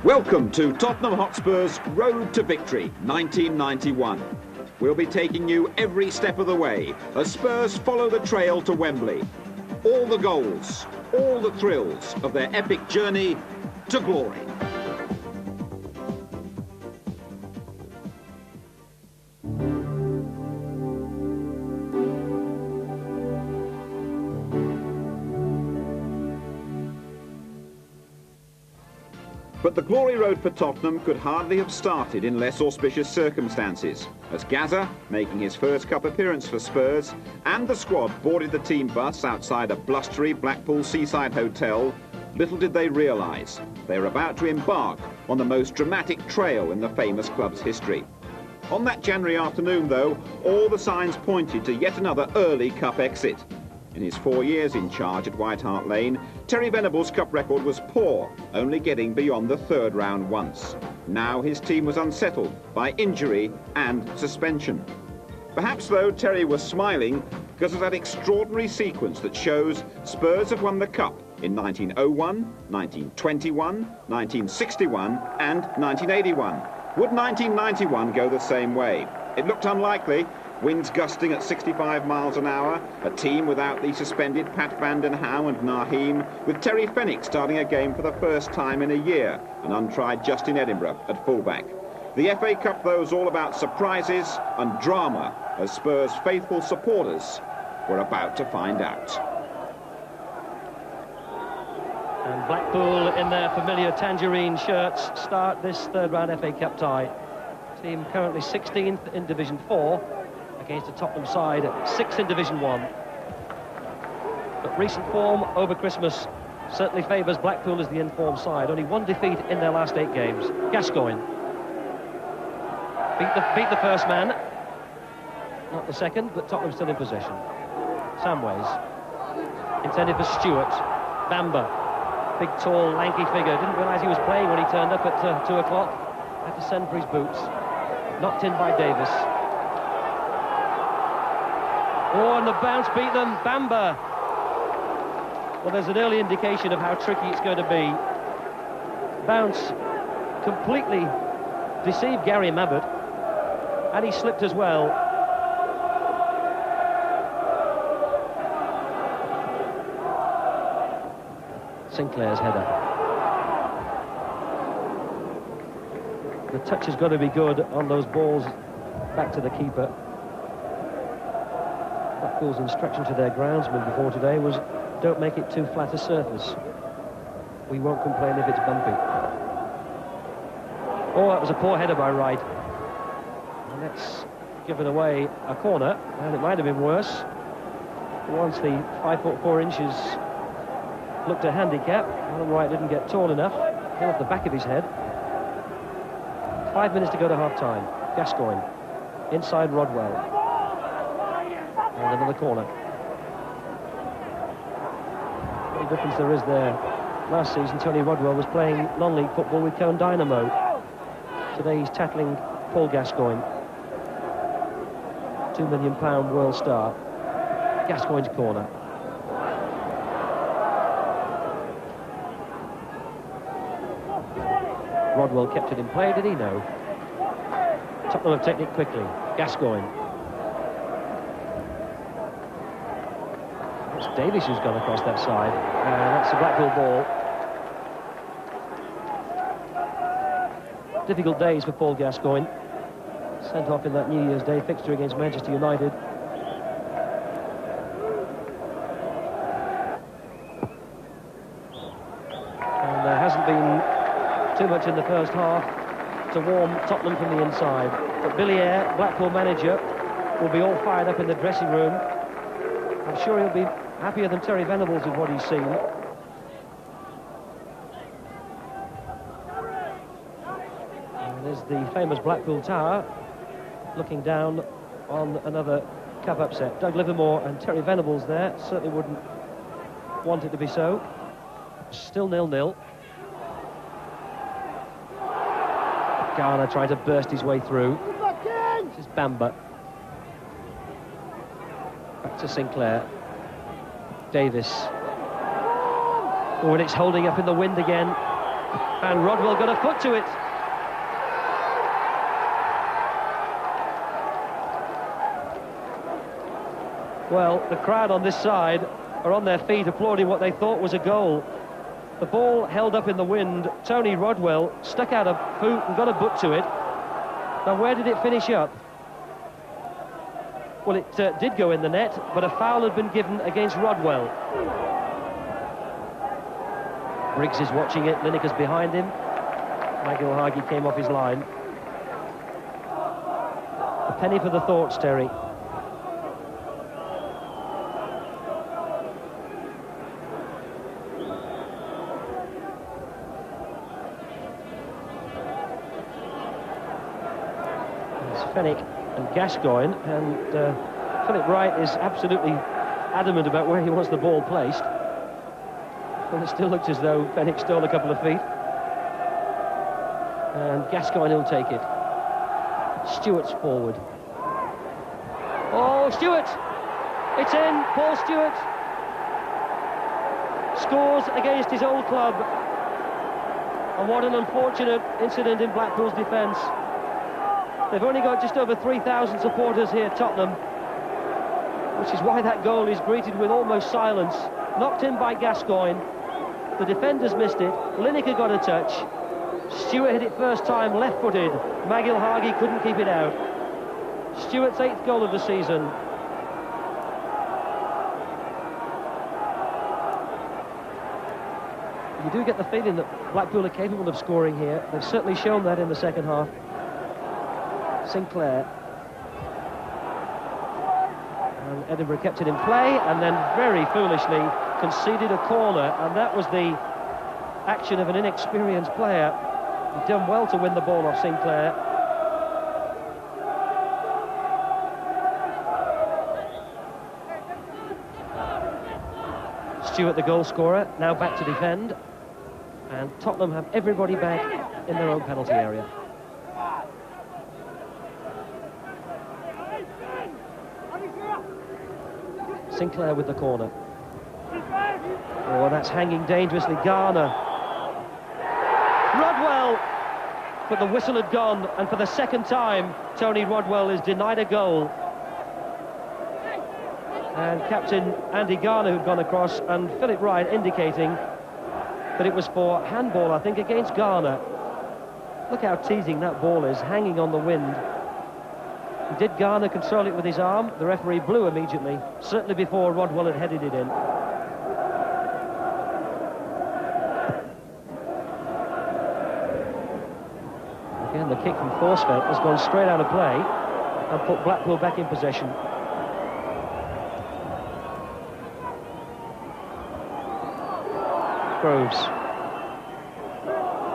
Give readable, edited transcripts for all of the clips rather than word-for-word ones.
Welcome to Tottenham Hotspur's Road to Victory 1991. We'll be taking you every step of the way as Spurs follow the trail to Wembley. All the goals, all the thrills of their epic journey to glory. But the glory road for Tottenham could hardly have started in less auspicious circumstances, as Gazza, making his first cup appearance for Spurs, and the squad boarded the team bus outside a blustery Blackpool seaside hotel, little did they realise they were about to embark on the most dramatic trail in the famous club's history. On that January afternoon, though, all the signs pointed to yet another early cup exit. In his 4 years in charge at White Hart Lane, Terry Venables' cup record was poor, only getting beyond the third round once. Now his team was unsettled by injury and suspension. Perhaps, though, Terry was smiling because of that extraordinary sequence that shows Spurs have won the cup in 1901, 1921, 1961 and 1981. Would 1991 go the same way? It looked unlikely. Winds gusting at 65 miles an hour, a team without the suspended Pat van den Houw and Naheem, with Terry Fenwick starting a game for the first time in a year, and untried Justin Edinburgh at fullback. The FA Cup, though, is all about surprises and drama, as Spurs' faithful supporters were about to find out. And Blackpool, in their familiar tangerine shirts, start this third-round FA Cup tie. Team currently 16th in Division 4. Against a Tottenham side at 6th in Division 1. But recent form over Christmas certainly favours Blackpool as the informed side. Only one defeat in their last 8 games. Gascoigne beat the first man, not the second, but Tottenham still in possession. Samways, intended for Stewart. Bamba, big, tall, lanky figure. Didn't realise he was playing when he turned up at 2 o'clock. Had to send for his boots. Knocked in by Davis. Oh, and the bounce beat them. Bamba. Well, there's an early indication of how tricky it's going to be. Bounce completely deceived Gary Mabbott, and he slipped as well. Sinclair's header. The touch has got to be good on those balls back to the keeper. Blackpool's instruction to their groundsman before today was, don't make it too flat a surface. We won't complain if it's bumpy. Oh, that was a poor header by Wright. And that's given away a corner, and it might have been worse. Once the 5'4" looked a handicap, Alan Wright didn't get tall enough, hit off the back of his head. 5 minutes to go to half-time. Gascoigne, inside Rodwell. And another corner. What a difference there is there. Last season, Tony Rodwell was playing non-league football with Cone Dynamo. Today he's tackling Paul Gascoigne. £2 million world star. Gascoigne's corner. Rodwell kept it in play, did he? No. Tottenham have taken it quickly. Gascoigne. It's Davies who's gone across that side. And that's a Blackpool ball. Difficult days for Paul Gascoigne. Sent off in that New Year's Day fixture against Manchester United. And there hasn't been too much in the first half to warm Tottenham from the inside. But Billy Eyre, Blackpool manager, will be all fired up in the dressing room. I'm sure he'll be happier than Terry Venables with what he's seen. And there's the famous Blackpool Tower, looking down on another cup upset. Doug Livermore and Terry Venables there certainly wouldn't want it to be so. Still 0-0. Garner trying to burst his way through. This is Bamba. Back to Sinclair. Davis. Oh, and it's holding up in the wind again. And Rodwell got a foot to it. Well, the crowd on this side are on their feet applauding what they thought was a goal. The ball held up in the wind. Tony Rodwell stuck out a boot and got a butt to it. Now, where did it finish up? Well, it did go in the net, but a foul had been given against Rodwell. Briggs is watching it. Lineker's behind him. McIlhargey came off his line. A penny for the thoughts, Terry. Fenwick and Gascoigne, and Philip Wright is absolutely adamant about where he wants the ball placed. And it still looks as though Fenwick stole a couple of feet. And Gascoigne will take it. Stewart's forward. Oh, Stewart! It's in, Paul Stewart. Scores against his old club. And what an unfortunate incident in Blackpool's defence. They've only got just over 3,000 supporters here at Tottenham, which is why that goal is greeted with almost silence. Knocked in by Gascoigne. The defenders missed it. Lineker got a touch. Stewart hit it first time, left-footed. McIlhargey couldn't keep it out. Stewart's 8th goal of the season. You do get the feeling that Blackpool are capable of scoring here. They've certainly shown that in the second half. Sinclair. And Edinburgh kept it in play and then very foolishly conceded a corner, and that was the action of an inexperienced player. He'd done well to win the ball off Sinclair. Stewart, the goal scorer, now back to defend, and Tottenham have everybody back in their own penalty area. Sinclair with the corner. Oh, that's hanging dangerously. Garner. Rodwell! But the whistle had gone, and for the second time, Tony Rodwell is denied a goal. And Captain Andy Garner who'd gone across, and Philip Wright indicating that it was for handball, I think, against Garner. Look how teasing that ball is, hanging on the wind. Did Garner control it with his arm? The referee blew immediately, certainly before Rodwell had headed it in. Again, the kick from Forsfeld has gone straight out of play and put Blackpool back in possession. Groves.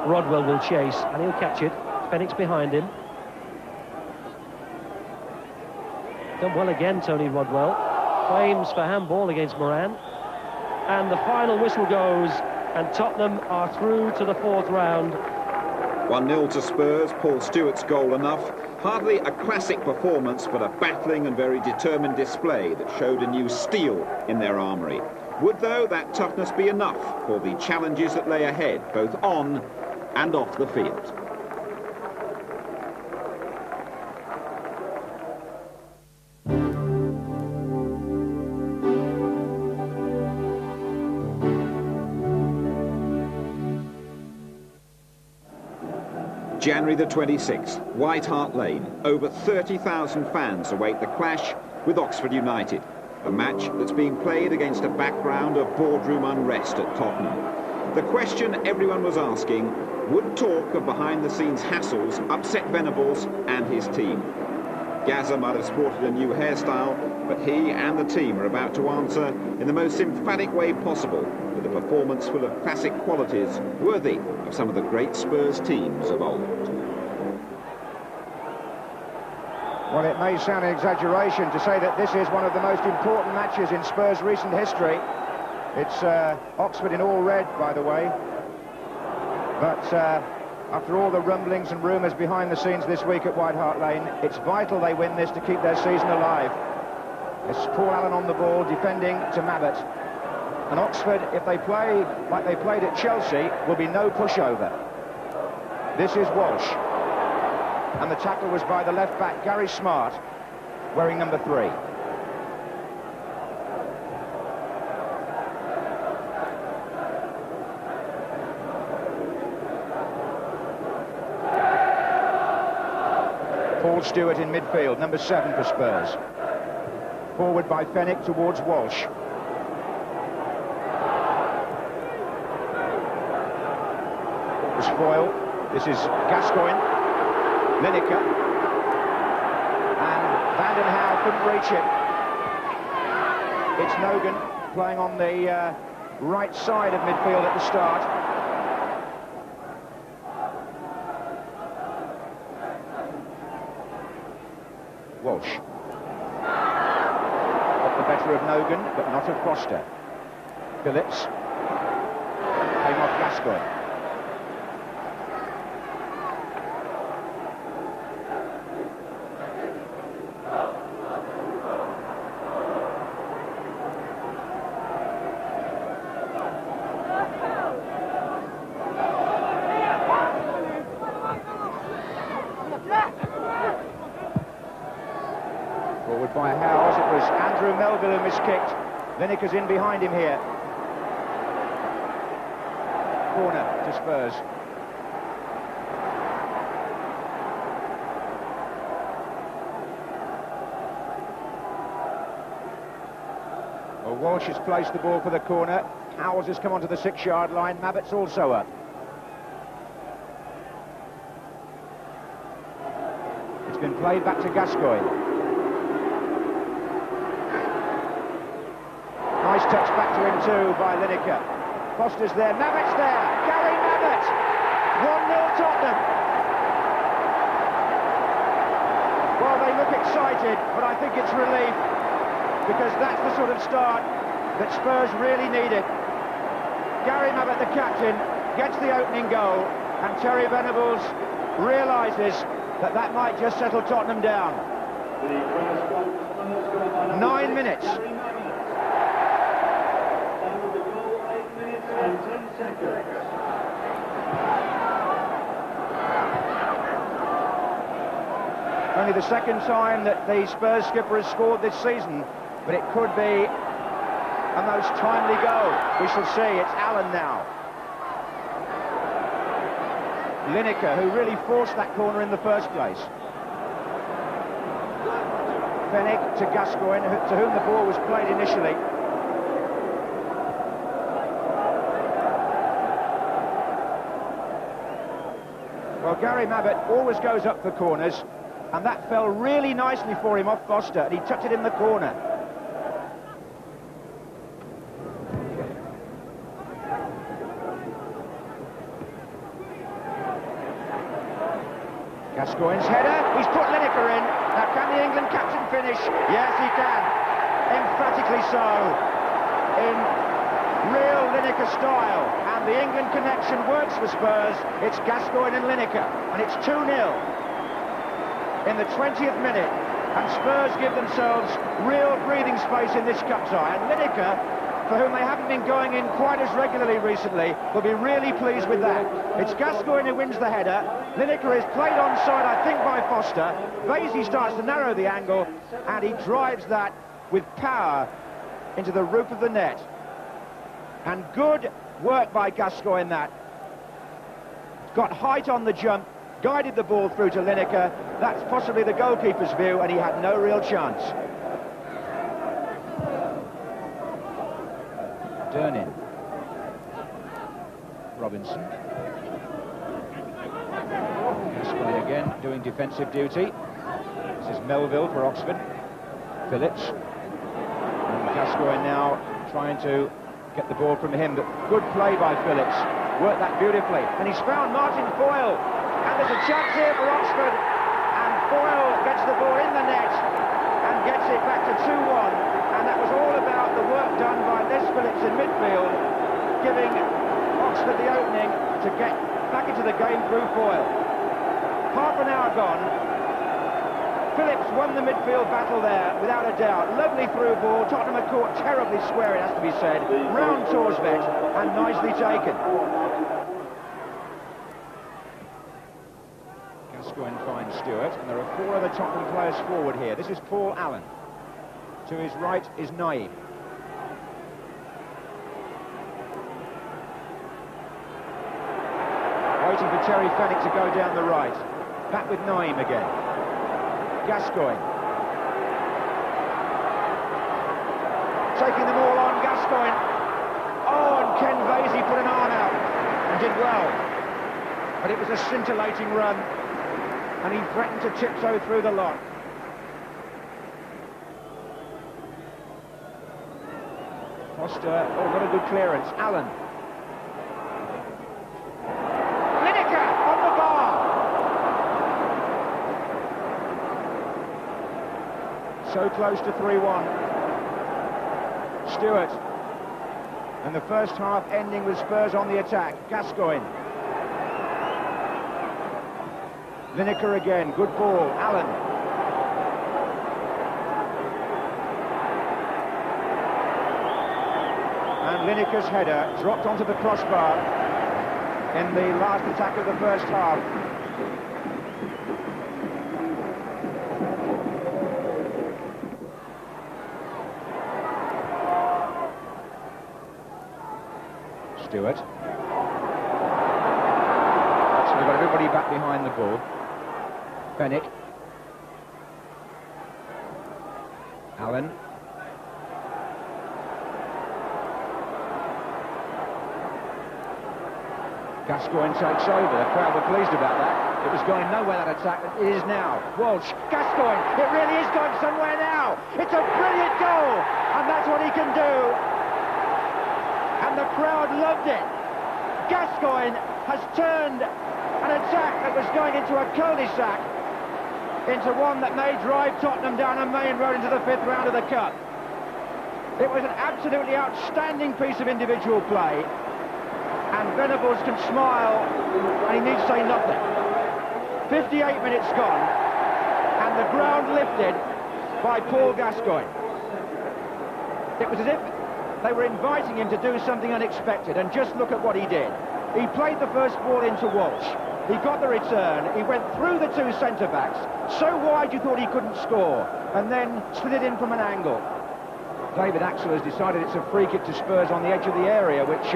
Rodwell will chase, and he'll catch it. Fenwick's behind him. Done well again, Tony Rodwell. Claims for handball against Moran. And the final whistle goes, and Tottenham are through to the 4th round. 1-0 to Spurs, Paul Stewart's goal enough. Hardly a classic performance, but a battling and very determined display that showed a new steel in their armoury. Would, though, that toughness be enough for the challenges that lay ahead, both on and off the field? January the 26th, White Hart Lane. Over 30,000 fans await the clash with Oxford United. A match that's being played against a background of boardroom unrest at Tottenham. The question everyone was asking, would talk of behind-the-scenes hassles upset Venables and his team? Gazza might have sported a new hairstyle, but he and the team are about to answer in the most emphatic way possible with a performance full of classic qualities worthy of some of the great Spurs teams of old. Well, it may sound an exaggeration to say that this is one of the most important matches in Spurs' recent history. It's Oxford in all red, by the way. But after all the rumblings and rumours behind the scenes this week at White Hart Lane, it's vital they win this to keep their season alive. It's Paul Allen on the ball, defending to Mabbott. And Oxford, if they play like they played at Chelsea, will be no pushover. This is Walsh. And the tackle was by the left-back, Gary Smart, wearing number 3. Paul Stewart in midfield, number 7 for Spurs. Forward by Fenwick towards Walsh. It was Foyle. This is Gascoigne. Lineker. And Vanden Hauwe couldn't reach it. It's Nogan playing on the right side of midfield at the start. Walsh. Got the better of Nogan, but not of Foster. Phillips. Came off Gascoigne. Forward by Howes, it was Andrew Melville who miskicked. Lineker's in behind him here. Corner to Spurs. Well, Walsh has placed the ball for the corner. Howes has come onto the 6-yard line. Mabbott's also up. It's been played back to Gascoigne. Nice touch back to him too by Lineker. Foster's there, Mabbott's there, Gary Mabbott! 1-0 Tottenham. Well, they look excited, but I think it's relief, because that's the sort of start that Spurs really needed. Gary Mabbott, the captain, gets the opening goal, and Terry Venables realises that that might just settle Tottenham down. 9 minutes. And 10 seconds. Only the second time that the Spurs skipper has scored this season, but it could be a most timely goal. We shall see. It's Allen now. Lineker, who really forced that corner in the first place. Fenwick to Gascoigne, to whom the ball was played initially. Well, Gary Mabbott always goes up for corners, and that fell really nicely for him off Foster, and he tucked it in the corner. Gascoigne's header, he's put Lineker in. Now can the England captain finish? Yes, he can. Emphatically so. In real Lineker style. And the England connection works for Spurs. It's Gascoigne and Lineker. And it's 2-0 in the 20th minute. And Spurs give themselves real breathing space in this cup tie. And Lineker, for whom they haven't been going in quite as regularly recently, will be really pleased with that. It's Gascoigne who wins the header. Lineker is played onside, I think, by Foster. Vasey starts to narrow the angle, and he drives that with power into the roof of the net. And good work by Gascoigne that. Got height on the jump, guided the ball through to Lineker. That's possibly the goalkeeper's view, and he had no real chance. Durnin. Robinson. Gascoigne again doing defensive duty. This is Melville for Oxford. Phillips. And Gascoigne now trying to get the ball from him. But good play by Phillips. Worked that beautifully. And he's found Martin Foyle. And there's a chance here for Oxford. And Foyle gets the ball in the net and gets it back to 2-1. And that was all about the work done by Les Phillips. Phillips in midfield, giving Oxford the opening to get back into the game through Foyle. Half an hour gone. Phillips won the midfield battle there, without a doubt. Lovely through ball. Tottenham are caught terribly square, it has to be said. Round Torsvet, and nicely taken. Gascoigne finds Stewart, and there are 4 other Tottenham players forward here. This is Paul Allen. To his right is Naim. Waiting for Terry Fenwick to go down the right. Back with Naim again. Gascoigne. Taking them all on, Gascoigne. Oh, and Ken Vasey put an arm out and did well. But it was a scintillating run, and he threatened to tiptoe through the lot. Foster, oh, what a good clearance. Allen. Lineker on the bar. So close to 3-1. Stewart. And the first half ending with Spurs on the attack. Gascoigne. Lineker again, good ball. Allen. And Lineker's header dropped onto the crossbar in the last attack of the first half. Stewart. So we've got everybody back behind the ball. Fenwick. Allen. Gascoigne takes over. The crowd were pleased about that. It was going nowhere, that attack. It is now. Walsh. Gascoigne. It really is going somewhere now. It's a brilliant goal, and that's what he can do. And the crowd loved it. Gascoigne has turned an attack that was going into a cul-de-sac into one that may drive Tottenham down a main road into the 5th round of the Cup. It was an absolutely outstanding piece of individual play, and Venables can smile and he needs to say nothing. 58 minutes gone, and the ground lifted by Paul Gascoigne. It was as if they were inviting him to do something unexpected, and just look at what he did. He played the first ball into Walsh. He got the return. He went through the 2 centre-backs, so wide you thought he couldn't score, and then slid it in from an angle. David Axel has decided it's a free kick to Spurs on the edge of the area, which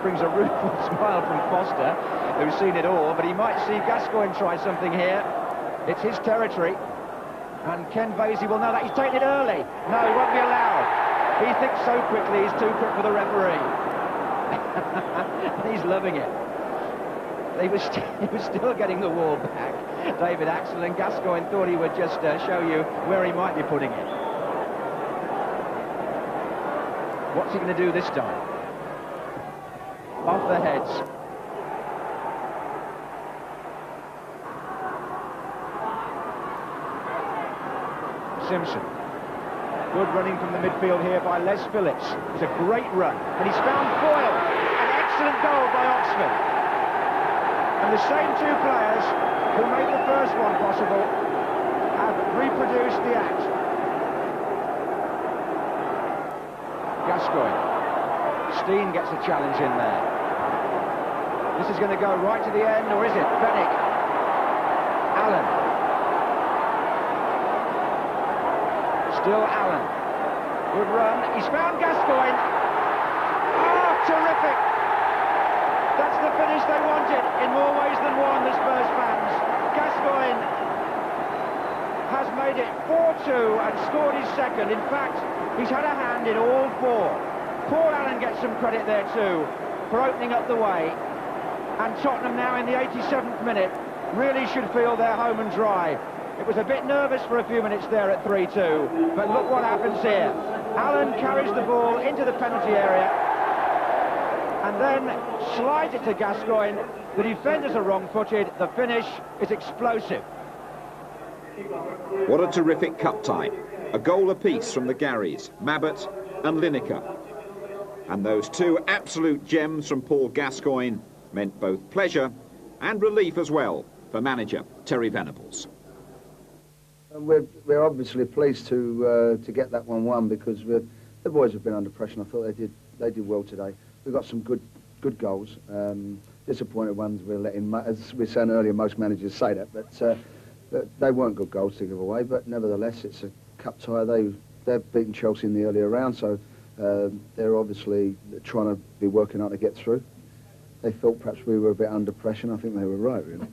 brings a rueful smile from Foster, who's seen it all, but he might see Gascoigne try something here. It's his territory, and Ken Vasey will know that. He's taken it early. No, he won't be allowed. He thinks so quickly, he's too quick for the referee. He's loving it. He was still getting the wall back, David Axel, and Gascoigne thought he would just show you where he might be putting it. What's he going to do this time? Off the heads. Simpson. Good running from the midfield here by Les Phillips. It's a great run, and he's found Foyle. An excellent goal by Oxford. And the same 2 players who made the first one possible have reproduced the act. Gascoigne. Steen gets a challenge in there. This is going to go right to the end, or is it? Fenwick. Allen. Still Allen. Good run. He's found Gascoigne. Oh, terrific! That's the finish they wanted in more ways than one, the Spurs fans. Gascoigne has made it 4-2 and scored his second. In fact, he's had a hand in all 4. Paul Allen gets some credit there too for opening up the way. And Tottenham now in the 87th minute really should feel they're home and dry. It was a bit nervous for a few minutes there at 3-2, but look what happens here. Allen carries the ball into the penalty area and then slides it to Gascoigne. The defenders are wrong-footed. The finish is explosive. What a terrific cup tie. A goal apiece from the Garys, Mabbott and Lineker. And those two absolute gems from Paul Gascoigne meant both pleasure and relief as well for manager Terry Venables. We're obviously pleased to get that 1-1 because the boys have been under pressure. And I thought they did well today. We've got some good goals. Disappointed ones we're letting. As we were saying earlier, most managers say that, but they weren't good goals to give away. But nevertheless, it's a cup tie. They've beaten Chelsea in the earlier round, so they're obviously trying to be working hard to get through. They thought perhaps we were a bit under pressure, and I think they were right, really.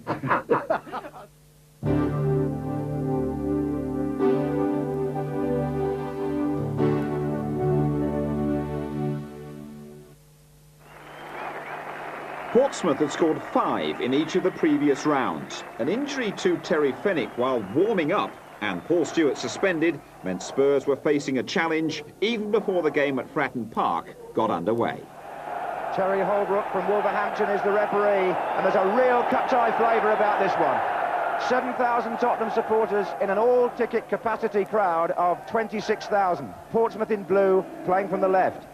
Portsmouth had scored 5 in each of the previous rounds. An injury to Terry Fenwick while warming up and Paul Stewart suspended meant Spurs were facing a challenge even before the game at Fratton Park got underway. Terry Holbrook from Wolverhampton is the referee, and there's a real cut-tie flavour about this one. 7,000 Tottenham supporters in an all-ticket capacity crowd of 26,000. Portsmouth in blue, playing from the left.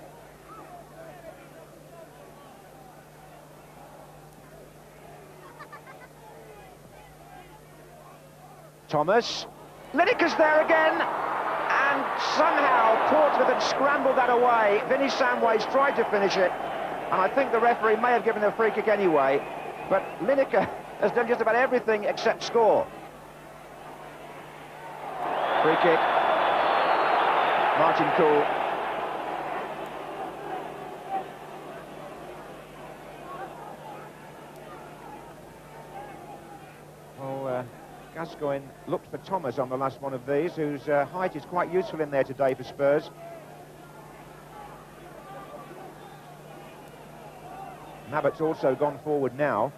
Thomas. Lineker's there again, and somehow Portsmouth had scrambled that away. Vinnie Samways tried to finish it, and I think the referee may have given a free kick anyway, but Lineker has done just about everything except score. Free kick. Martin Cool. Gascoigne looked for Thomas on the last one of these, whose height is quite useful in there today for Spurs. Mabbott's also gone forward now.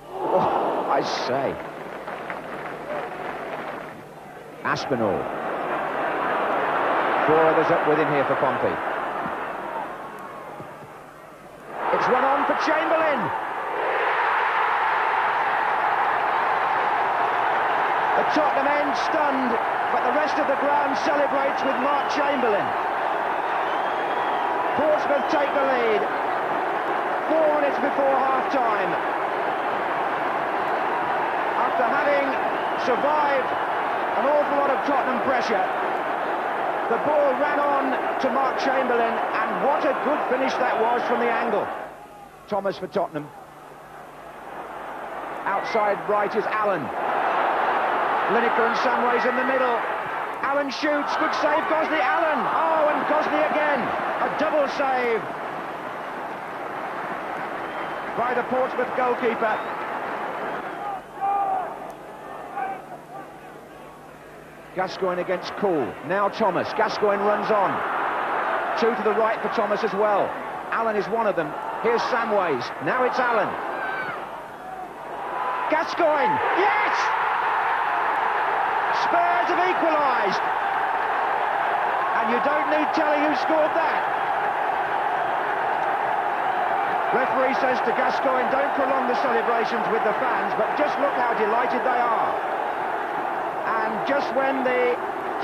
Oh, I say. Aspinall. 4 others up with him here for Pompey. It's run on for Chamberlain. The Tottenham end stunned, but the rest of the ground celebrates with Mark Chamberlain. Portsmouth take the lead. 4 minutes before half-time. After having survived an awful lot of Tottenham pressure, the ball ran on to Mark Chamberlain, and what a good finish that was from the angle. Thomas for Tottenham. Outside right is Allen. Lineker and Samways in the middle. Allen shoots, good save, Gosney, Allen. Oh, and Gosney again. A double save by the Portsmouth goalkeeper. Gascoigne against Cool. Now Thomas. Gascoigne runs on. 2 to the right for Thomas as well. Allen is one of them. Here's Samways. Now it's Allen. Gascoigne. Yes! Spurs have equalised. And you don't need telling who scored that. Referee says to Gascoigne, don't prolong the celebrations with the fans, but just look how delighted they are. And just when the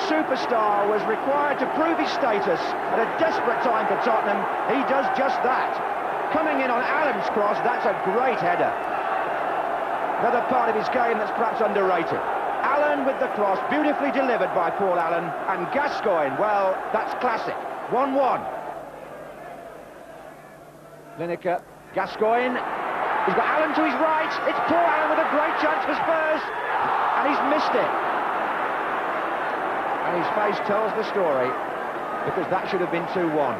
superstar was required to prove his status at a desperate time for Tottenham, he does just that. Coming in on Allen's cross, that's a great header. Another part of his game that's perhaps underrated. Allen with the cross, beautifully delivered by Paul Allen, and Gascoigne, well, that's classic. 1-1. Lineker, Gascoigne, he's got Allen to his right, it's Paul Allen with a great chance for Spurs, and he's missed it. And his face tells the story, because that should have been 2-1.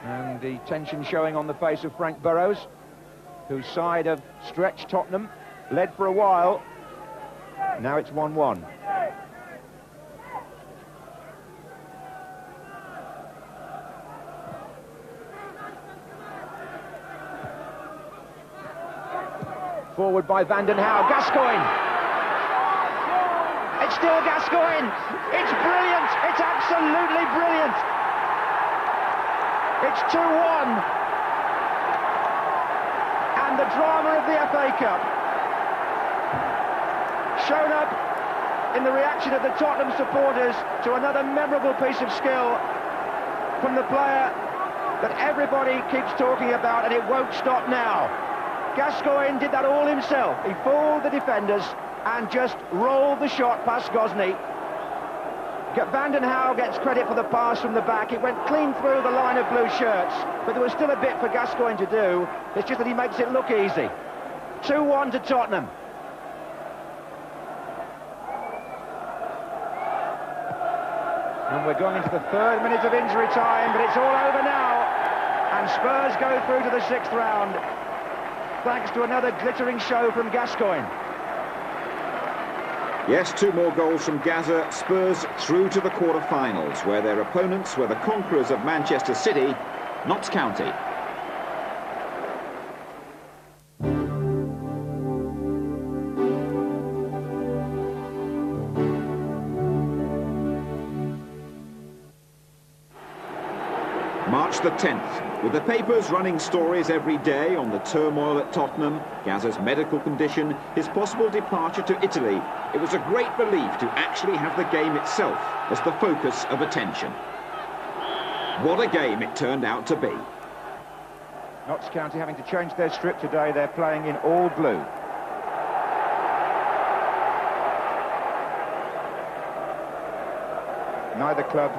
And the tension showing on the face of Frank Burrows, whose side have stretched Tottenham, led for a while. Now it's 1-1. Forward by Vanden Hauwe. Gascoigne. It's still Gascoigne. It's brilliant. It's absolutely brilliant. It's 2-1. And the drama of the FA Cup shown up in the reaction of the Tottenham supporters to another memorable piece of skill from the player that everybody keeps talking about, and it won't stop now. Gascoigne did that all himself. He fooled the defenders and just rolled the shot past Gosney. Vanden Hauwe gets credit for the pass from the back. It went clean through the line of blue shirts, but there was still a bit for Gascoigne to do. It's just that he makes it look easy. 2-1 to Tottenham. And we're going into the 3rd minute of injury time, but it's all over now. And Spurs go through to the 6th round, thanks to another glittering show from Gascoigne. Yes, 2 more goals from Gaza. Spurs through to the quarter-finals, where their opponents were the conquerors of Manchester City, Notts County. March the 10th, with the papers running stories every day on the turmoil at Tottenham, Gaza's medical condition, his possible departure to Italy, it was a great relief to actually have the game itself as the focus of attention. What a game it turned out to be. Notts County having to change their strip today. They're playing in all blue. Neither club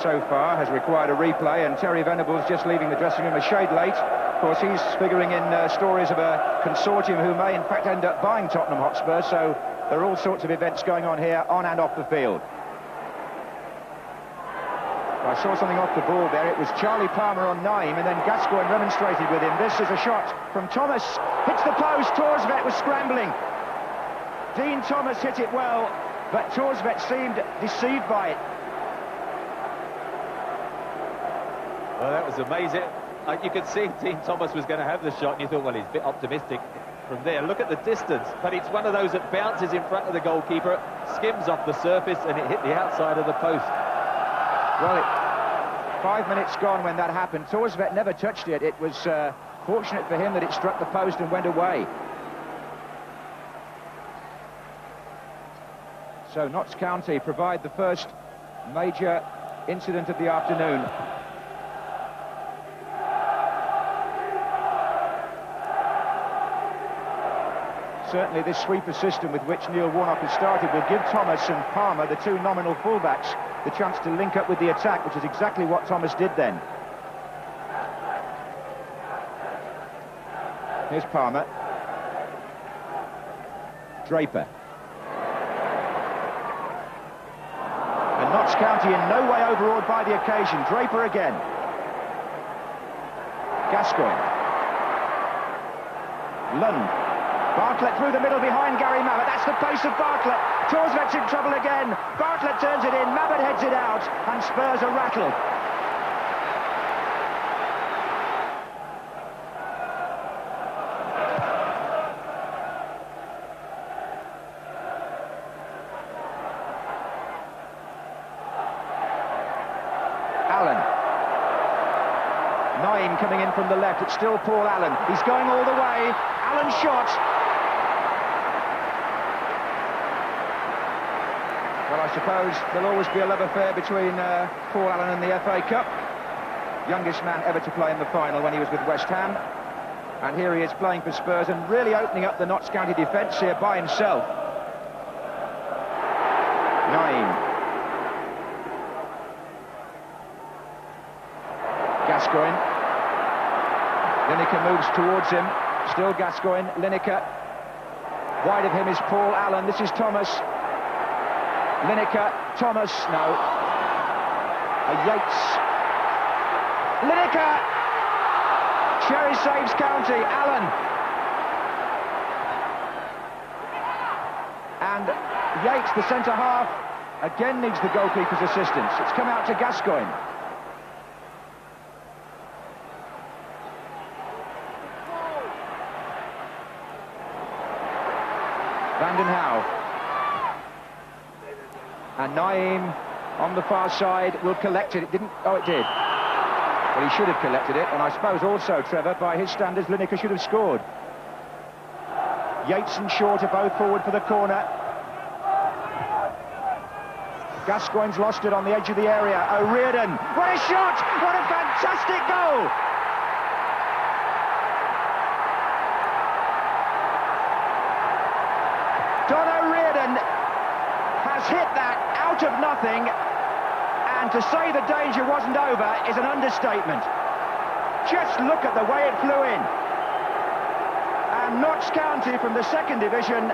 so far has required a replay, and Terry Venables just leaving the dressing room a shade late. Of course, he's figuring in stories of a consortium who may in fact end up buying Tottenham Hotspur, so there are all sorts of events going on here on and off the field. I saw something off the ball there. It was Charlie Palmer on Naim, and then Gascoigne remonstrated with him. This is a shot from Thomas, hits the post. Torsvet was scrambling. Dean Thomas hit it well, but Torsvet seemed deceived by it. Well, that was amazing. You could see Dean Thomas was going to have the shot, and you thought, well, he's a bit optimistic from there. Look at the distance, but it's one of those that bounces in front of the goalkeeper, skims off the surface, and it hit the outside of the post. Well, 5 minutes gone when that happened. Torsvet never touched it. It was fortunate for him that it struck the post and went away. So Notts County provide the first major incident of the afternoon. Certainly this sweeper system with which Neil Warnock has started will give Thomas and Palmer, the 2 nominal fullbacks, the chance to link up with the attack, which is exactly what Thomas did then. Here's Palmer. Draper. And Notts County in no way overawed by the occasion. Draper again. Gascoigne. Lund. Bartlett through the middle behind Gary Mabbutt. That's the pace of Bartlett. Torsvet's in trouble again. Bartlett turns it in. Mabbutt heads it out. And Spurs are rattled. Allen. Naim coming in from the left. It's still Paul Allen. He's going all the way. Allen shot. Well, I suppose there'll always be a love affair between Paul Allen and the FA Cup. Youngest man ever to play in the final when he was with West Ham. And here he is playing for Spurs and really opening up the Notts County defence here by himself. Naim. Gascoigne. Lineker moves towards him. Still Gascoigne. Lineker. Wide of him is Paul Allen. This is Thomas. Lineker, Thomas, no. Yates. Lineker! Cherry saves County, Allen. And Yates, the centre-half, again needs the goalkeeper's assistance. It's come out to Gascoigne. Vanden Hauwe. And Naim on the far side will collect it. It didn't. Oh, it did. Well, he should have collected it. And I suppose also, Trevor, by his standards, Lineker should have scored. Yates and Short are both forward for the corner. Gascoigne's lost it on the edge of the area. O'Riordan, what a shot! What a fantastic goal! Don O'Riordan has hit that out of nothing, and to say the danger wasn't over is an understatement. Just look at the way it flew in. And Notts County from the second division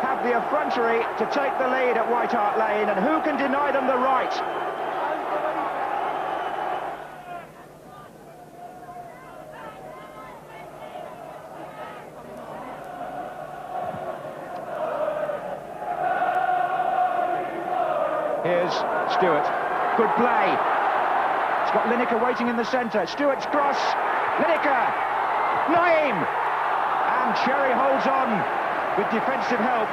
have the effrontery to take the lead at White Hart Lane, and who can deny them the right? Here's Stewart. Good play. It's got Lineker waiting in the centre. Stewart's cross. Lineker. Naim. And Cherry holds on with defensive help.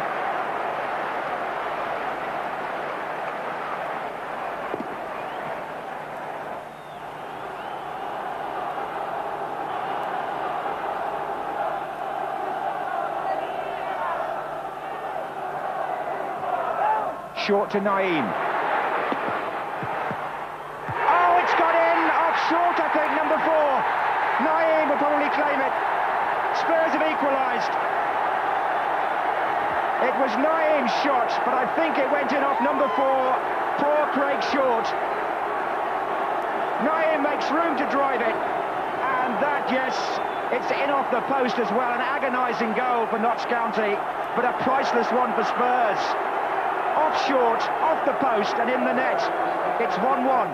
Short to Naim. Oh, it's got in off short, I think, number 4. Naim will probably claim it. Spurs have equalised. It was Naim's shot, but I think it went in off number 4. Poor Craig Short. Naim makes room to drive it, and that, yes, it's in off the post as well. An agonising goal for Notts County, but a priceless one for Spurs. Off short, off the post, and in the net. It's 1-1.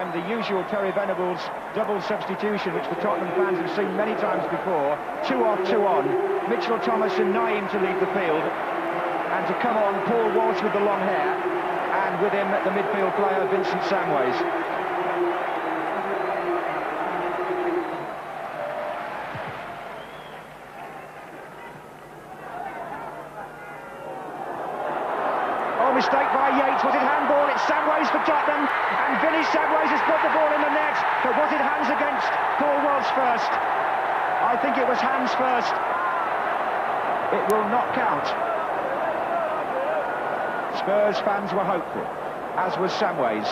And the usual Terry Venables double substitution, which the Tottenham fans have seen many times before. 2 off, 2 on. Mitchell Thomas and Naim to leave the field. And to come on, Paul Walsh with the long hair. And with him, the midfield player, Vincent Samways. Mistake by Yates. Was it handball? It's Samways for Tottenham, and Vinny Samways has put the ball in the net. But was it hands against Paul Walsh first? I think it was hands first. It will not count. Spurs fans were hopeful, as was Samways.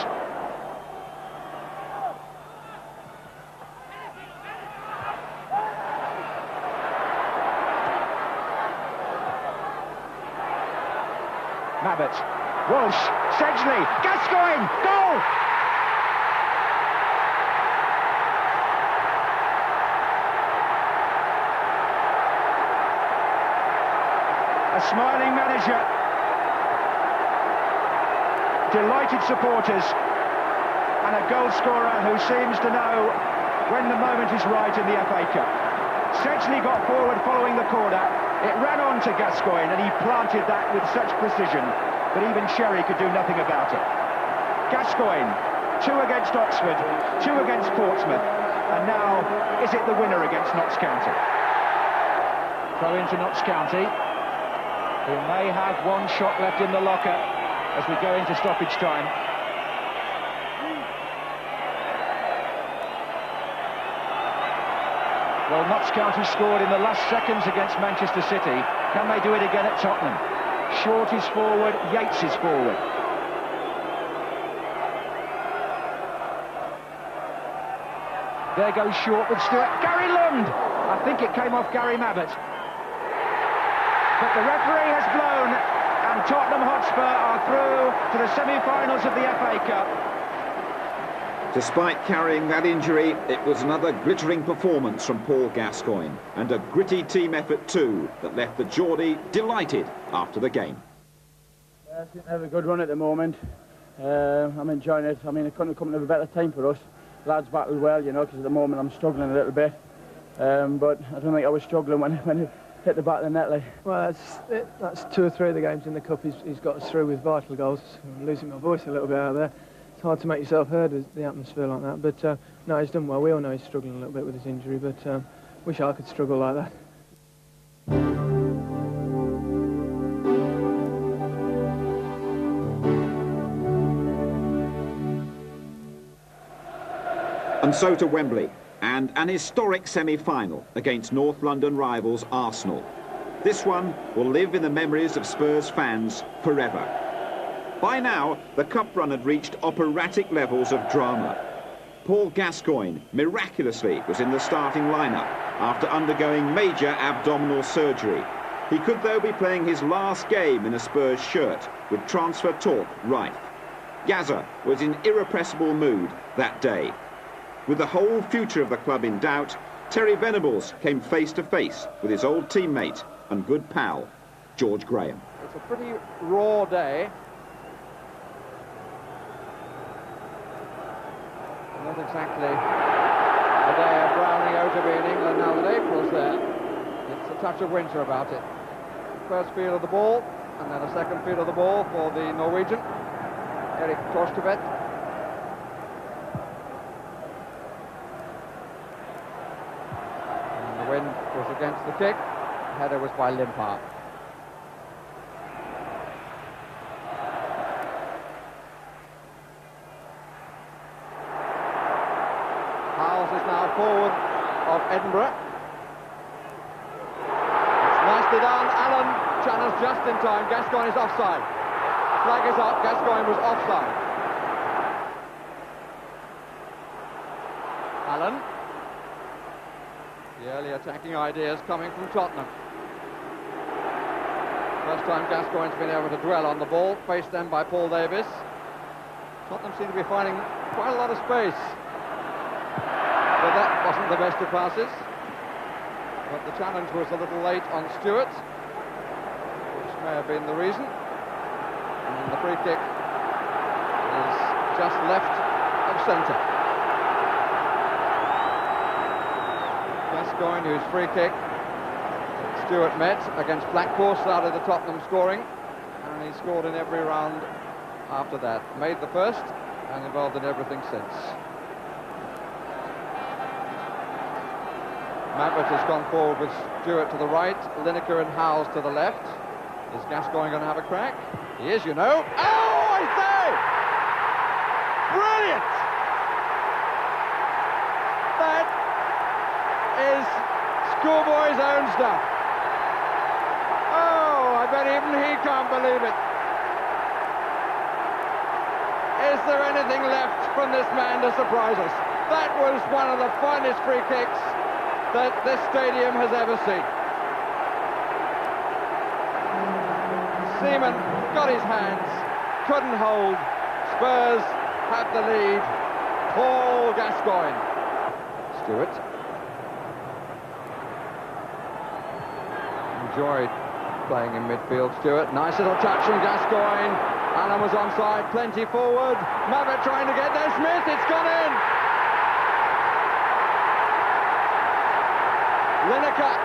Mabbott, Walsh, Sedgley, Gascoigne, goal! A smiling manager, delighted supporters, and a goal scorer who seems to know when the moment is right in the FA Cup. Sedgley got forward following the corner. It ran on to Gascoigne, and he planted that with such precision that even Sherry could do nothing about it. Gascoigne, 2 against Oxford, 2 against Portsmouth, and now is it the winner against Notts County? Throw into Notts County, who may have 1 shot left in the locker as we go into stoppage time. Well, Notts County scored in the last seconds against Manchester City. Can they do it again at Tottenham? Short is forward, Yates is forward. There goes Short with Stewart. Gary Lund! I think it came off Gary Mabbott. But the referee has blown, and Tottenham Hotspur are through to the semi-finals of the FA Cup. Despite carrying that injury, it was another glittering performance from Paul Gascoigne, and a gritty team effort too that left the Geordie delighted after the game. I think they have a good run at the moment. I'm enjoying it. I mean, it couldn't have come at a better time for us. Lads battled well, you know, because at the moment I'm struggling a little bit. But I don't think I was struggling when it hit the back of the net. Like. Well, that's 2 or 3 of the games in the Cup he's got us through with vital goals. I'm losing my voice a little bit out there. Hard to make yourself heard with the atmosphere like that, but no, he's done well. We all know he's struggling a little bit with his injury, but wish I could struggle like that. And so to Wembley, and an historic semi-final against North London rivals Arsenal. This one will live in the memories of Spurs fans forever. By now, the cup run had reached operatic levels of drama. Paul Gascoigne, miraculously, was in the starting lineup after undergoing major abdominal surgery. He could, though, be playing his last game in a Spurs shirt, with transfer talk rife. Gazza was in irrepressible mood that day. With the whole future of the club in doubt, Terry Venables came face to face with his old teammate and good pal, George Graham. It's a pretty raw day. Not exactly a day of browning out to be in England now that April's there. It's a touch of winter about it. First feel of the ball, and then a second feel of the ball for the Norwegian, Erik Torstvedt. And the wind was against the kick. The header was by Limpar. Forward of Edinburgh. It's nicely done. Allen challenged just in time. Gascoigne is offside. Flag is up. Gascoigne was offside. Allen. The early attacking ideas coming from Tottenham. First time Gascoigne's been able to dwell on the ball, faced then by Paul Davis. Tottenham seem to be finding quite a lot of space. But that wasn't the best of passes. But the challenge was a little late on Stewart, which may have been the reason. And the free kick is just left of centre. Gascoigne, whose free kick Stewart met against Blackpool, started the Tottenham scoring, and he scored in every round after that. Made the first and involved in everything since. Maverick has gone forward with Stewart to the right, Lineker and Howes to the left. Is Gascoigne going to have a crack? He is, you know. Oh, I say! Brilliant! That is schoolboy's own stuff. Oh, I bet even he can't believe it. Is there anything left from this man to surprise us? That was one of the finest free kicks that this stadium has ever seen. Seaman got his hands, couldn't hold. Spurs had the lead. Paul Gascoigne. Stewart. Enjoyed playing in midfield, Stewart. Nice little touch from Gascoigne. Allen was onside, plenty forward. Maverick trying to get there. Smith, it's gone in. Lineker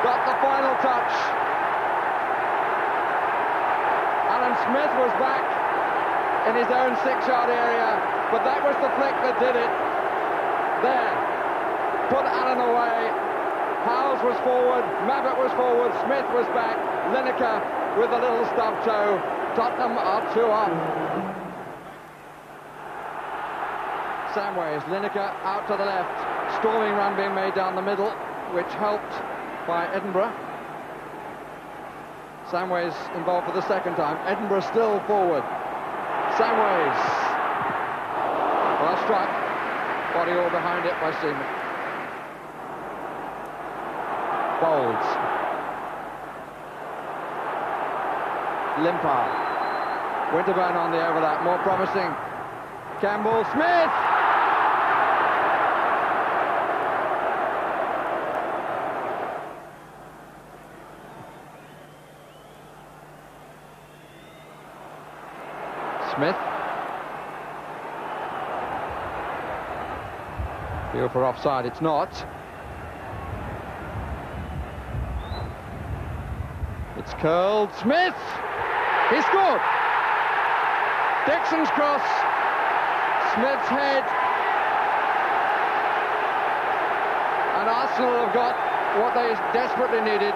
got the final touch. Alan Smith was back in his own 6-yard area, but that was the flick that did it. There, put Allen away. Howes was forward, Maverick was forward, Smith was back, Lineker with a little stub toe. Tottenham are 2 up. Samways, Lineker out to the left. Storming run being made down the middle, which helped by Edinburgh. Samways involved for the second time. Edinburgh still forward. Samways. Well struck. Body all behind it by Seaman. Bowles. Limpar. Winterburn on the overlap. More promising. Campbell. Smith! Smith. Feel for offside, it's not. It's curled. Smith! He scored! Dixon's cross. Smith's head. And Arsenal have got what they desperately needed.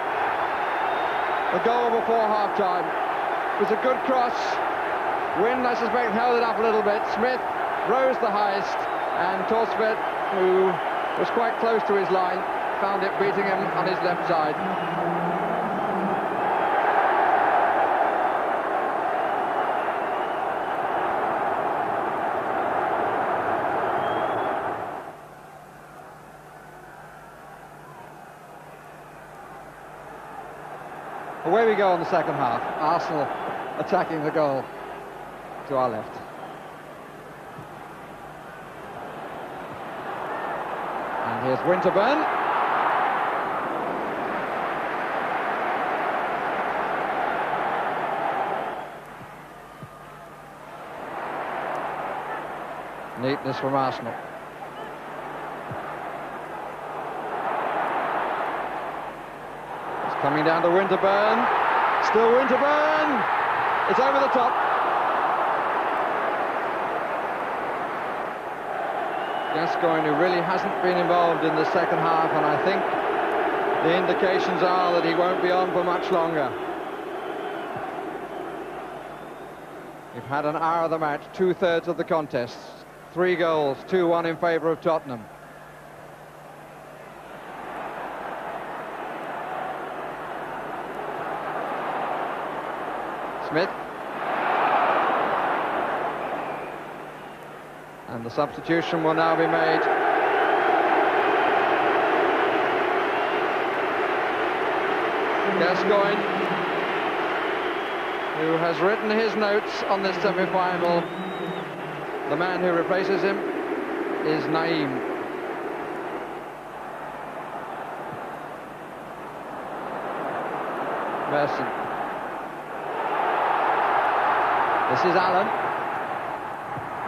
A goal before half-time. It was a good cross. Wind, I suspect, held it up a little bit. Smith rose the highest, and Torstvedt, who was quite close to his line, found it beating him on his left side. Away we go on the second half. Arsenal attacking the goal to our left. And here's Winterburn. Neatness from Arsenal. It's coming down to Winterburn. Still Winterburn. It's over the top. Gascoigne, who really hasn't been involved in the second half, and I think the indications are that he won't be on for much longer. We've had an hour of the match, 2/3 of the contest. 3 goals, 2-1 in favour of Tottenham. Smith. And the substitution will now be made. Gascoigne, who has written his notes on this semi-final. The man who replaces him is Naeem. Merson. This is Allen.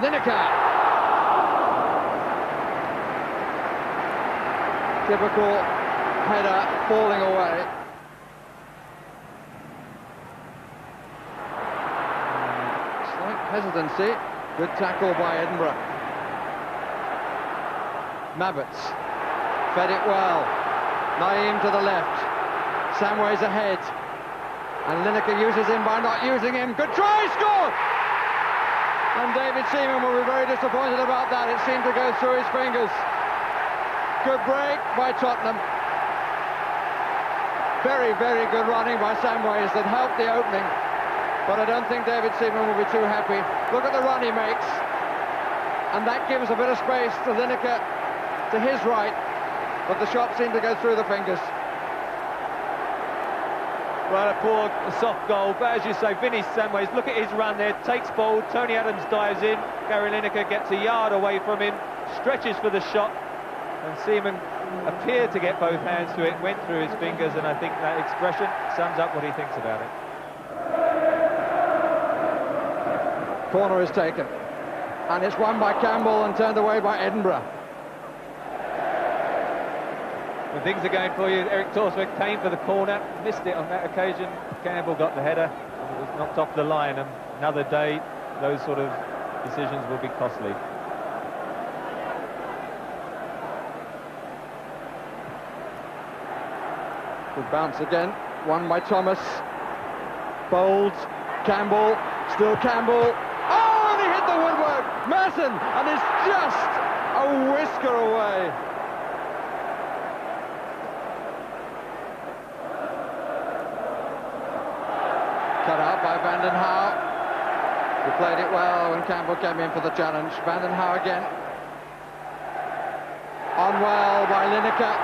Lineker. Typical header falling away. Slight hesitancy. Good tackle by Edinburgh. Mabbotts fed it well. Naeem to the left. Samway's ahead. And Lineker uses him by not using him. Good try, score! And David Seaman will be very disappointed about that. It seemed to go through his fingers. Good break by Tottenham. Very, very good running by Samways that helped the opening. But I don't think David Seaman will be too happy. Look at the run he makes. And that gives a bit of space to Lineker to his right. But the shot seemed to go through the fingers. Well, a poor, soft goal. But as you say, Vinny Samways, look at his run there. Takes ball, Tony Adams dives in. Gary Lineker gets a yard away from him. Stretches for the shot. And Seaman appeared to get both hands to it. Went through his fingers. And I think that expression sums up what he thinks about it. Corner is taken, and it's won by Campbell and turned away by Edinburgh. When things are going for you, Eric Torswick came for the corner, missed it on that occasion. Campbell got the header, and it was knocked off the line. And another day, those sort of decisions will be costly. Good bounce again, won by Thomas. Bold, Campbell, still Campbell. Oh, and he hit the woodwork. Merson, and it's just a whisker away. Cut out by Vanden Hauwe, who played it well when Campbell came in for the challenge. Vanden Hauwe again. On well by Lineker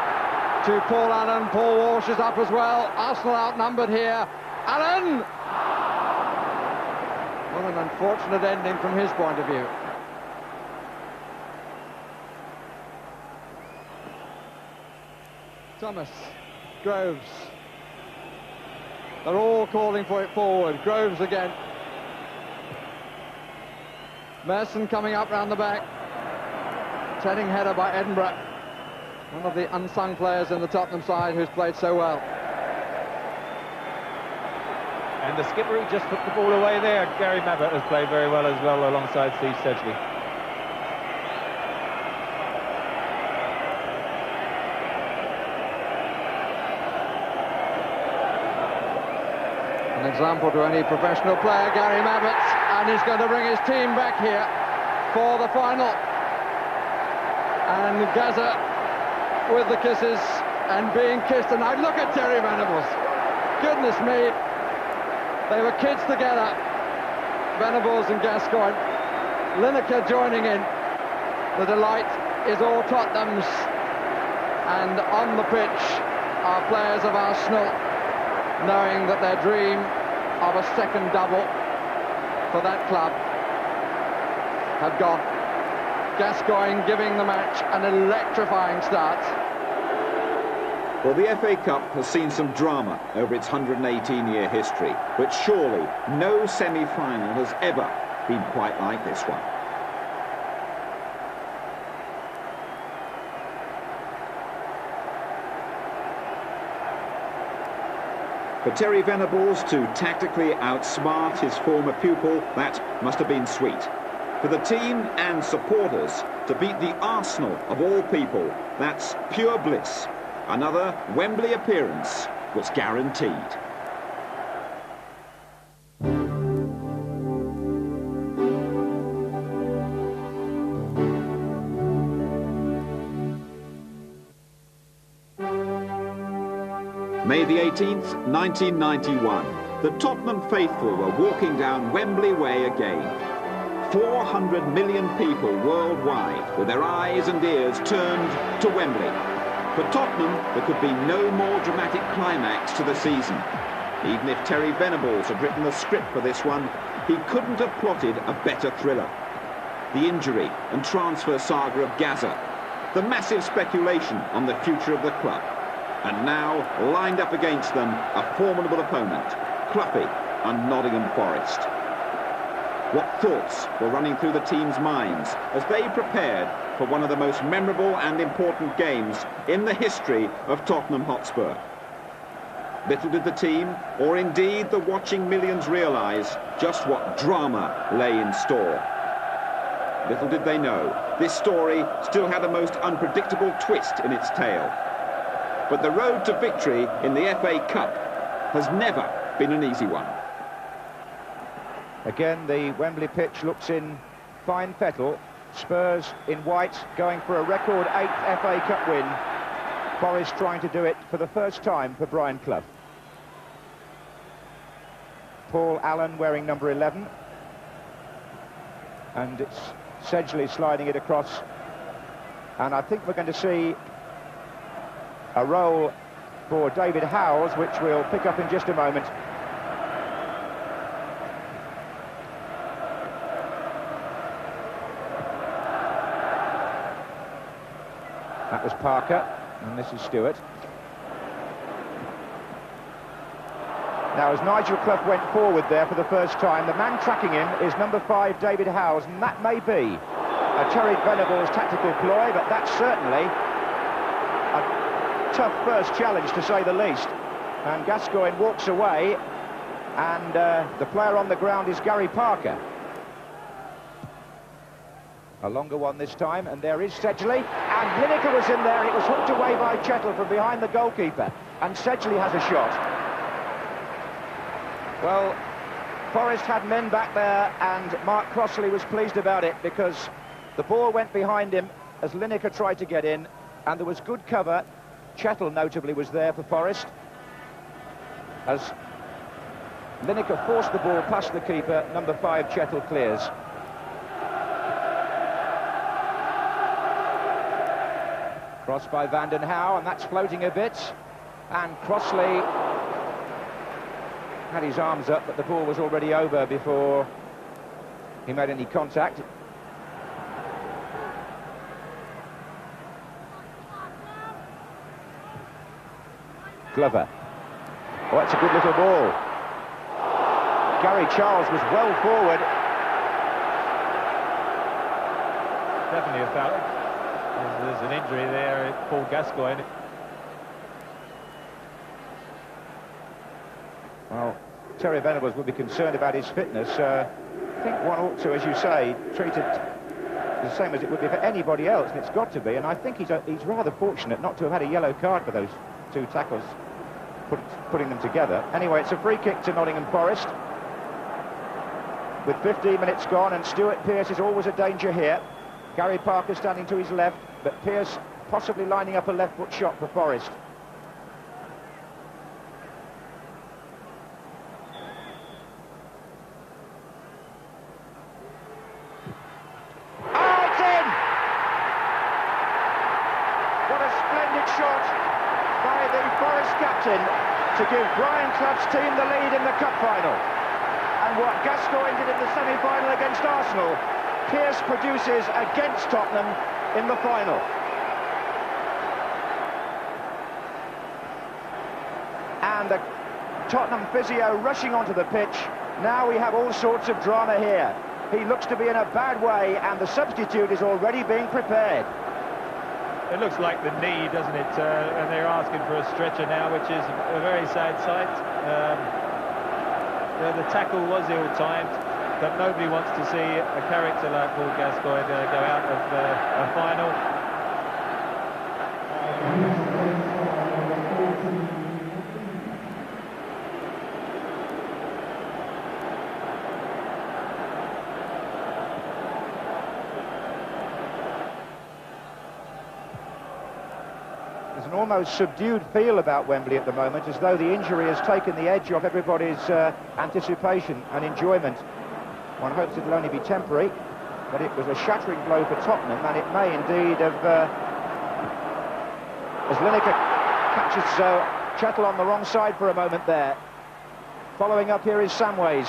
to Paul Allen. Paul Walsh is up as well. Arsenal outnumbered here. Allen! What an unfortunate ending from his point of view. Thomas, Groves. They're all calling for it forward. Groves again. Merson coming up round the back. Turning header by Edinburgh. One of the unsung players in the Tottenham side who's played so well. And the skipper who just put the ball away there, Gary Mabbott, has played very well as well alongside Steve Sedgley. An example to any professional player, Gary Mabbott, and he's going to bring his team back here for the final. And Gaza with the kisses and being kissed. And now look at Terry Venables. Goodness me. They were kids together, Venables and Gascoigne. Lineker joining in. The delight is all Tottenham's. And on the pitch are players of Arsenal. knowing that their dream of a second double for that club had gone. Gascoigne giving the match an electrifying start. Well, the FA Cup has seen some drama over its 118-year history, but surely no semi-final has ever been quite like this one. For Terry Venables to tactically outsmart his former pupil, that must have been sweet. For the team and supporters to beat the Arsenal of all people, that's pure bliss. Another Wembley appearance was guaranteed. May the 18th, 1991. The Tottenham faithful were walking down Wembley Way again. 400 million people worldwide with their eyes and ears turned to Wembley. For Tottenham, there could be no more dramatic climax to the season. Even if Terry Venables had written the script for this one, he couldn't have plotted a better thriller. The injury and transfer saga of Gaza, the massive speculation on the future of the club, and now, lined up against them, a formidable opponent, Cloughy and Nottingham Forest. What thoughts were running through the team's minds as they prepared for one of the most memorable and important games in the history of Tottenham Hotspur? Little did the team, or indeed the watching millions, realise just what drama lay in store. Little did they know, this story still had a most unpredictable twist in its tale. But the road to victory in the FA Cup has never been an easy one. Again, the Wembley pitch looks in fine fettle. Spurs in white going for a record 8th FA Cup win. Forest trying to do it for the first time for Brian Clough. Paul Allen wearing number 11. And it's Sedgley sliding it across. And I think we're going to see a role for David Howells, which we'll pick up in just a moment. That was Parker, and this is Stewart. Now, as Nigel Clough went forward there for the first time, the man tracking him is number 5, David Howells, and that may be a Terry Venables tactical ploy, but that's certainly a tough first challenge, to say the least. And Gascoigne walks away, and the player on the ground is Gary Parker. A longer one this time, and there is Sedgley, and Lineker was in there. It was hooked away by Chettle from behind the goalkeeper, and Sedgley has a shot. Well, Forest had men back there, and Mark Crossley was pleased about it, because the ball went behind him as Lineker tried to get in, and there was good cover. Chettle notably was there for Forest, as Lineker forced the ball past the keeper. Number 5, Chettle, clears. Cross by Vanden Hauwe, and that's floating a bit. And Crossley had his arms up, but the ball was already over before he made any contact. Glover. Oh, that's a good little ball. Gary Charles was well forward. Definitely a foul. There's an injury there, Paul Gascoigne. Well, Terry Venables would be concerned about his fitness. I think one ought to, as you say, treat it the same as it would be for anybody else, and it's got to be. And I think he's rather fortunate not to have had a yellow card for those two tackles, putting them together. Anyway, it's a free kick to Nottingham Forest. With 15 minutes gone, and Stuart Pearce is always a danger here. Gary Parker standing to his left, but Pearce possibly lining up a left-foot shot for Forest. Oh, it's in! What a splendid shot by the Forest captain to give Brian Clough's team the lead in the cup final. And what Gascoigne did in the semi-final against Arsenal, Pearce produces against Tottenham in the final. And the Tottenham physio rushing onto the pitch. Now we have all sorts of drama here. He looks to be in a bad way, and the substitute is already being prepared. It looks like the knee, doesn't it? And they're asking for a stretcher now, which is a very sad sight. The tackle was ill-timed, but nobody wants to see a character like Paul Gascoigne go out of a final. There's an almost subdued feel about Wembley at the moment, as though the injury has taken the edge off everybody's anticipation and enjoyment. One hopes it'll only be temporary, but it was a shattering blow for Tottenham, and it may indeed have... as Lineker catches Chettle on the wrong side for a moment there. Following up here is Samways.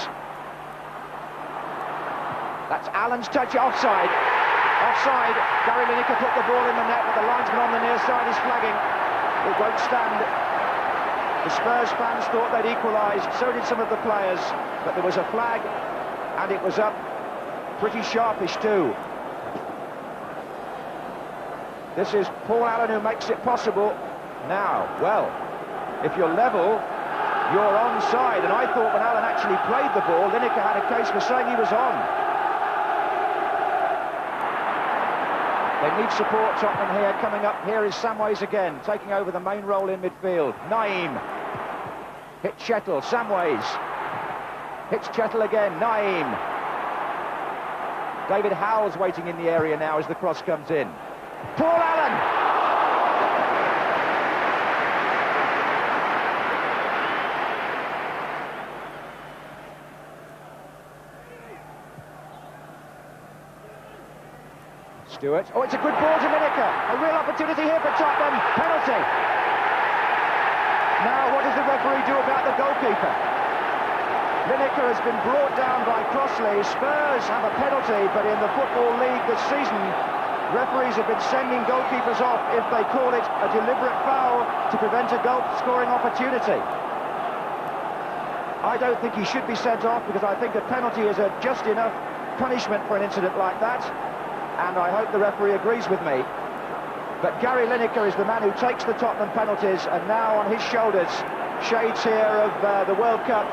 That's Allen's touch, offside. Offside. Gary Lineker put the ball in the net, but the linesman on the near side is flagging. It won't stand. The Spurs fans thought they'd equalised, so did some of the players, but there was a flag, and it was up pretty sharpish too. This is Paul Allen who makes it possible. Now, well, if you're level, you're onside, and I thought when Allen actually played the ball, Lineker had a case for saying he was on. They need support, Tottenham here. Coming up here is Samways again, taking over the main role in midfield. Naeem hit Chettle. Samways hits Chettle again. Naeem. David Howell's waiting in the area now as the cross comes in. Paul Allen. Stewart. Oh, it's a good ball to Lineker. A real opportunity here for Tottenham. Penalty. Now, what does the referee do about the goalkeeper? Lineker has been brought down by Crossley. Spurs have a penalty, but in the Football League this season, referees have been sending goalkeepers off if they call it a deliberate foul to prevent a goal-scoring opportunity. I don't think he should be sent off, because I think a penalty is a just enough punishment for an incident like that. And I hope the referee agrees with me. But Gary Lineker is the man who takes the Tottenham penalties, and now on his shoulders, shades here of the World Cup.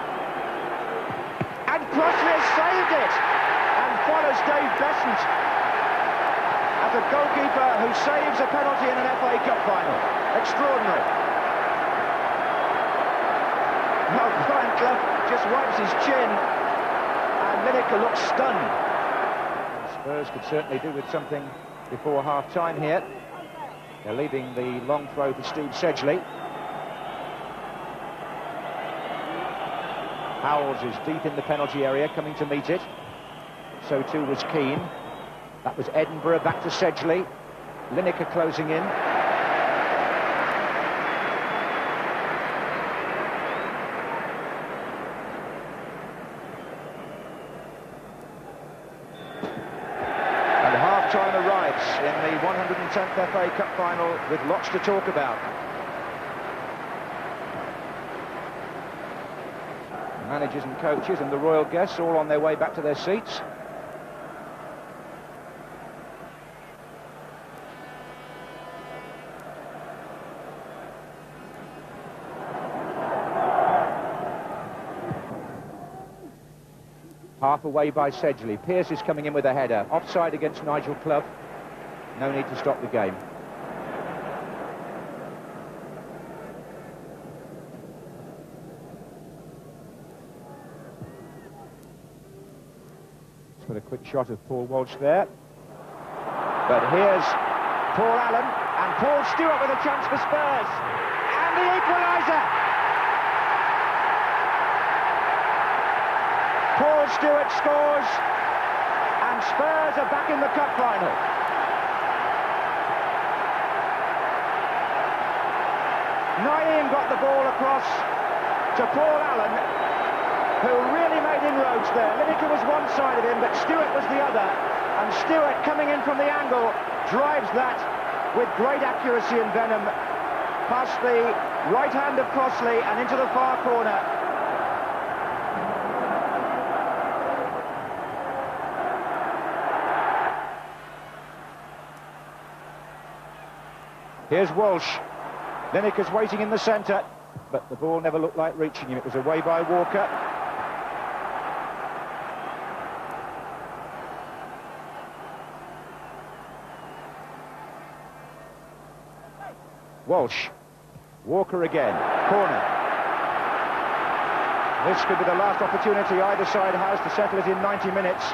And Crossley has saved it, and follows Dave Besant as a goalkeeper who saves a penalty in an FA Cup final. Extraordinary. Now Brian Clough just wipes his chin, and Lineker looks stunned. Spurs could certainly do with something before half-time here. They're leaving the long throw to Steve Sedgley. Howells is deep in the penalty area, coming to meet it. So too was Keane. That was Edinburgh, back to Sedgley. Lineker closing in. Time arrives in the 110th FA Cup final with lots to talk about. Managers and coaches and the royal guests all on their way back to their seats. Half away by Sedgley. Pearce is coming in with a header. Offside against Nigel Clough. No need to stop the game. Let's put a quick shot of Paul Walsh there. But here's Paul Allen and Paul Stewart with a chance for Spurs. And the equaliser! Paul Stewart scores, and Spurs are back in the cup final. Naeem got the ball across, to Paul Allen, who really made inroads there. Lineker was one side of him, but Stewart was the other. And Stewart, coming in from the angle, drives that with great accuracy and venom past the right hand of Crossley and into the far corner. Here's Walsh. Lineker's waiting in the centre, but the ball never looked like reaching him. It was away by Walker. Walsh. Walker again. Corner. This could be the last opportunity either side has to settle it in 90 minutes.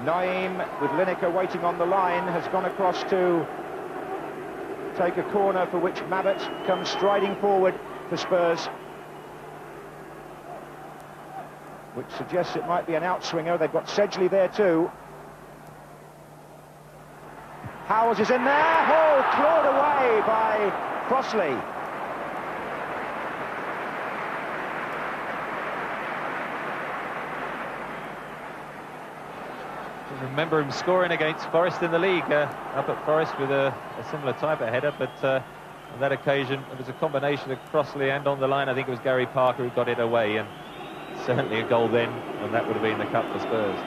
Naeem, with Lineker waiting on the line, has gone across to take a corner for which Mabbutt comes striding forward for Spurs, which suggests it might be an outswinger. They've got Sedgley there too. Howells is in there. Oh, clawed away by Crossley. I remember him scoring against Forest in the league, up at Forest with a similar type of header, but on that occasion it was a combination of Crossley and on the line I think it was Gary Parker who got it away, and certainly a goal then, and that would have been the cup for Spurs.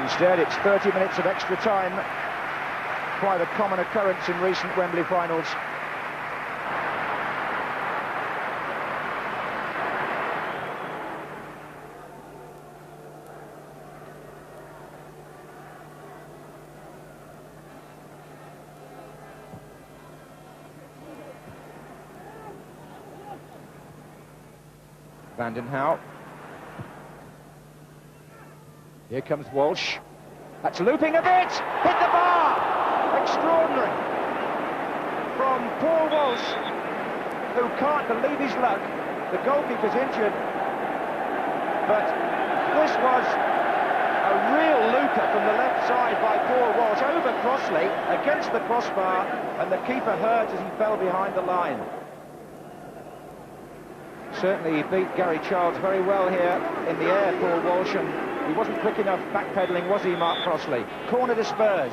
Instead, it's 30 minutes of extra time. Quite a common occurrence in recent Wembley finals. Vandenhouw. Here comes Walsh. That's looping a bit. Hit the bar. Extraordinary. From Paul Walsh, who can't believe his luck. The goalkeeper's injured. But this was a real looper from the left side by Paul Walsh over Crossley against the crossbar, and the keeper hurt as he fell behind the line. Certainly he beat Gary Childs very well here in the air, Paul Walsh, and he wasn't quick enough backpedaling, was he, Mark Crossley? Corner to Spurs.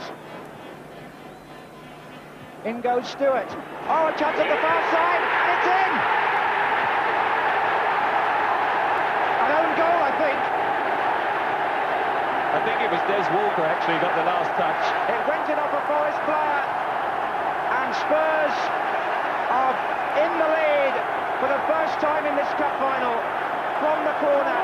In goes Stewart. Oh, a chance at the far side, and it's in! An own goal, I think. I think it was Des Walker actually got the last touch. It went in off a Forest player, and Spurs are in the lead for the first time in this cup final from the corner.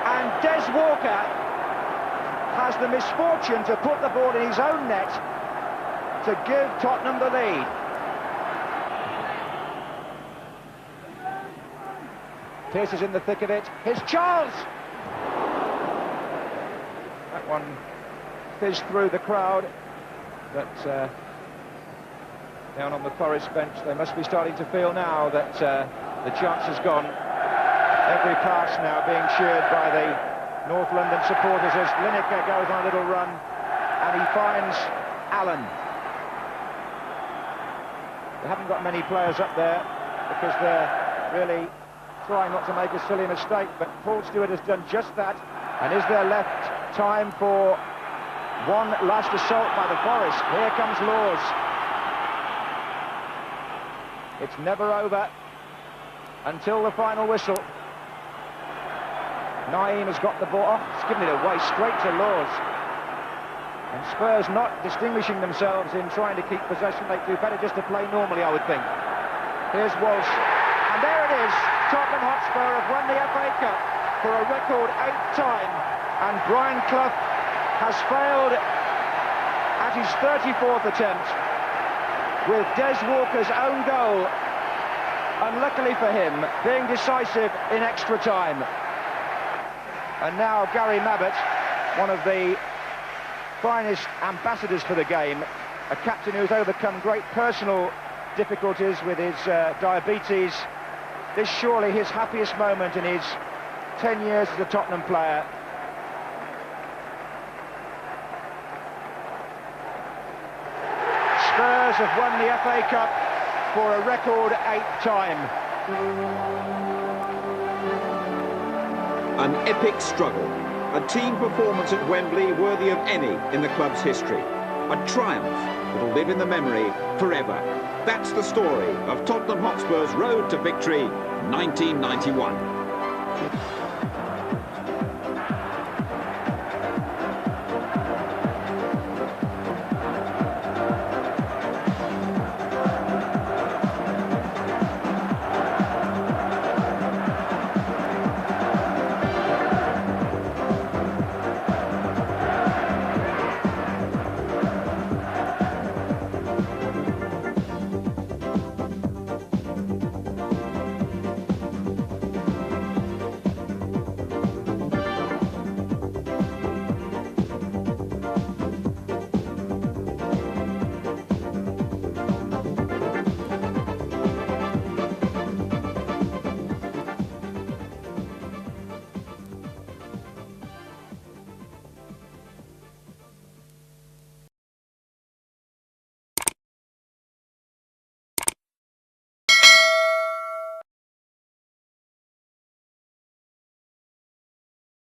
And Des Walker has the misfortune to put the ball in his own net to give Tottenham the lead. Pearce is in the thick of it. Here's Charles! That one fizzed through the crowd. But down on the Forest bench, they must be starting to feel now that the chance has gone. Every pass now being cheered by the North London supporters as Lineker goes on a little run and he finds Allen. They haven't got many players up there because they're really trying not to make a silly mistake, but Paul Stewart has done just that. And is there left time for one last assault by the Forest? Here comes Laws. It's never over until the final whistle. Naeem has got the ball. Oh, he's given it away straight to Laws. And Spurs not distinguishing themselves in trying to keep possession. They do better just to play normally, I would think. Here's Walsh. And there it is. Tottenham Hotspur have won the FA Cup for a record 8th time. And Brian Clough has failed at his 34th attempt with Des Walker's own goal, unluckily for him, being decisive in extra time. And now Gary Mabbutt, one of the finest ambassadors for the game, a captain who's overcome great personal difficulties with his diabetes. This surely his happiest moment in his 10 years as a Tottenham player. Spurs have won the FA Cup for a record 8th time. An epic struggle, a team performance at Wembley worthy of any in the club's history. A triumph that'll live in the memory forever. That's the story of Tottenham Hotspur's road to victory, 1991.